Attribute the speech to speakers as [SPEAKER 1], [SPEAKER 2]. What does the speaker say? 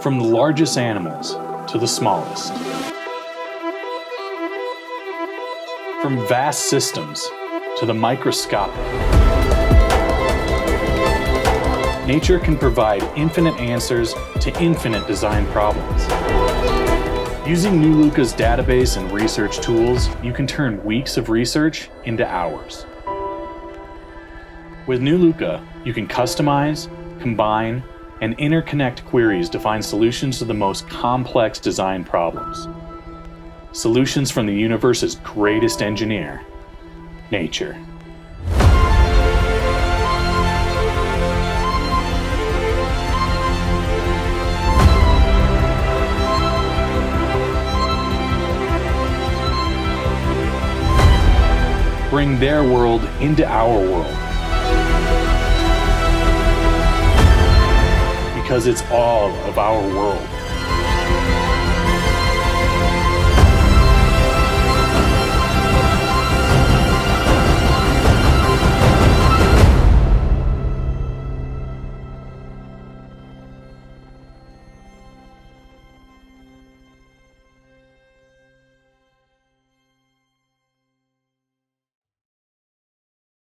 [SPEAKER 1] From the largest animals to the smallest. From vast systems to the microscopic. Nature can provide infinite answers to infinite design problems. Using New Luca's database and research tools, you can turn weeks of research into hours. With New Luca, you can customize, combine, and interconnect queries to find solutions to the most complex design problems. Solutions from the universe's greatest engineer, nature. Bring their world into our world. Because it's all of our world.